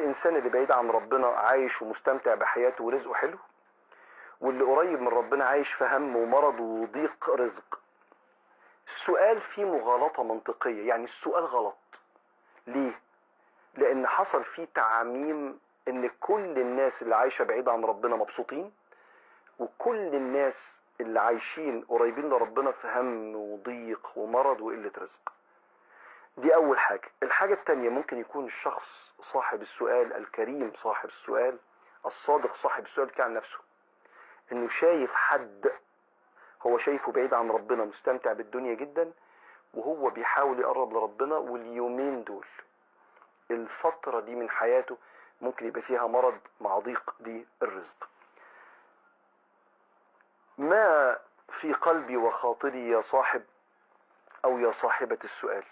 الانسان اللي بعيد عن ربنا عايش ومستمتع بحياته ورزقه حلو، واللي قريب من ربنا عايش في هم ومرض وضيق رزق. السؤال فيه مغالطة منطقية، يعني السؤال غلط. ليه؟ لان حصل فيه تعميم ان كل الناس اللي عايشة بعيد عن ربنا مبسوطين، وكل الناس اللي عايشين قريبين لربنا في هم وضيق ومرض وقلة رزق. دي اول حاجة. الحاجة التانية، ممكن يكون الشخص صاحب السؤال الكريم، صاحب السؤال الصادق، صاحب السؤال كان نفسه انه شايف حد هو شايفه بعيد عن ربنا مستمتع بالدنيا جدا، وهو بيحاول يقرب لربنا، واليومين دول الفترة دي من حياته ممكن يبقى فيها مرض مع ضيق دي الرزق. ما في قلبي وخاطري يا صاحب او يا صاحبة السؤال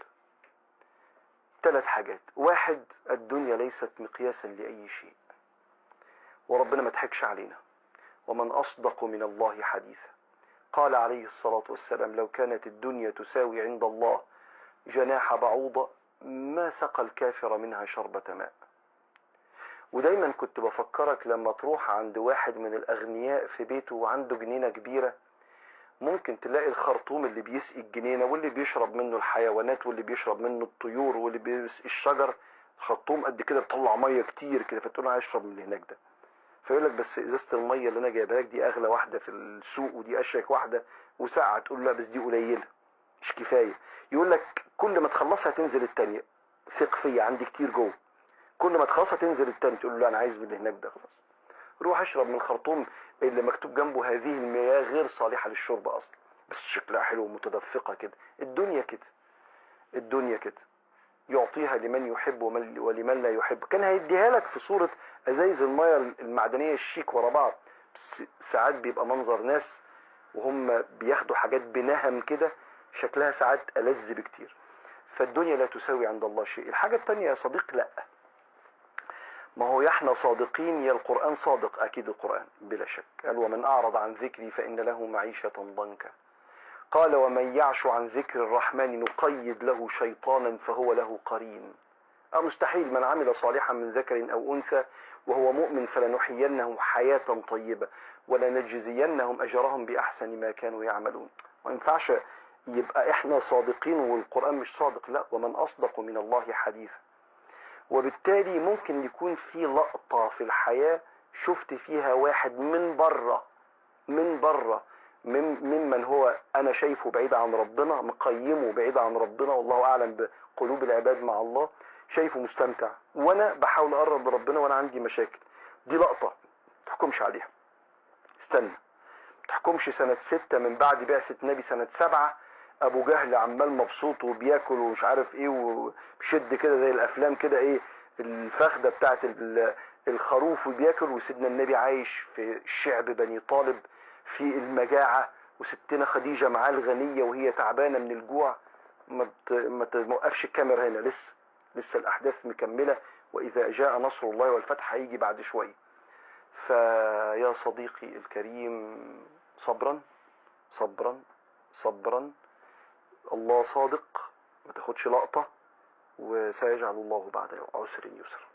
3 حاجات. 1، الدنيا ليست مقياسا لأي شيء، وربنا ما ضحكش علينا، ومن أصدق من الله حديثا. قال عليه الصلاة والسلام: لو كانت الدنيا تساوي عند الله جناح بعوضة ما سقى الكافر منها شربة ماء. ودايما كنت بفكرك لما تروح عند واحد من الأغنياء في بيته وعنده جنينة كبيرة، ممكن تلاقي الخرطوم اللي بيسقي الجنينة واللي بيشرب منه الحيوانات واللي بيشرب منه الطيور واللي بيسقي الشجر، خرطوم قد كده بيطلع مية كتير كده، فتقول له عايز اشرب من اللي هناك ده. فيقول لك بس ازازة المية اللي انا جايبها لك دي اغلى واحدة في السوق، ودي اشيك واحدة وساعة. تقول له لا بس دي قليلة مش كفاية. يقول لك كل ما تخلصها تنزل التانية، ثق فيا عندي كتير جوه. كل ما تخلصها تنزل التانية، تقول له لا انا عايز من اللي هناك ده. خلاص روح اشرب من الخرطوم اللي مكتوب جنبه هذه المياه غير صالحة للشرب اصلا، بس شكلها حلو ومتدفقة كده. الدنيا كده، الدنيا كده، يعطيها لمن يحب ولمن لا يحب. كان هيديها لك في صورة ازايز المياه المعدنية الشيك ورا بعض، بس ساعات بيبقى منظر ناس وهم بياخدوا حاجات بنهم كده شكلها ساعات ألذ بكتير. فالدنيا لا تساوي عند الله شيء. الحاجة التانية يا صديق، لا، ما هو يا احنا صادقين يا القرآن صادق. اكيد القرآن بلا شك قال: ومن اعرض عن ذكري فان له معيشة ضنكا. قال: ومن يعش عن ذكر الرحمن نقيد له شيطانا فهو له قرين. مستحيل. من عمل صالحا من ذكر او انثى وهو مؤمن فلنحيينه حياة طيبة ولنجزينهم اجرهم باحسن ما كانوا يعملون. ما ينفعش يبقى احنا صادقين والقرآن مش صادق. لا، ومن اصدق من الله حديثا. وبالتالي ممكن يكون في لقطة في الحياة شفت فيها واحد من بره ممن هو انا شايفه بعيد عن ربنا، مقيمه بعيد عن ربنا، والله اعلم بقلوب العباد مع الله، شايفه مستمتع وانا بحاول اقرب لربنا وانا عندي مشاكل. دي لقطة تحكمش عليها. استنى، تحكمش سنة 6 من بعد بعثة النبي سنة 7 ابو جهل عمال مبسوط وبياكل ومش عارف ايه وبشد كده زي الافلام كده، ايه الفخدة بتاعت الخروف وبياكل، وسيدنا النبي عايش في شعب بني طالب في المجاعة، وستنا خديجة معاه الغنية وهي تعبانة من الجوع. ما توقفش الكاميرا هنا، لسه الاحداث مكملة. واذا جاء نصر الله والفتح هيجي بعد شوية. فيا صديقي الكريم، صبرا صبرا صبرا، الله صادق، ما تاخدش لقطة، وسيجعل الله بعد عسر يسر.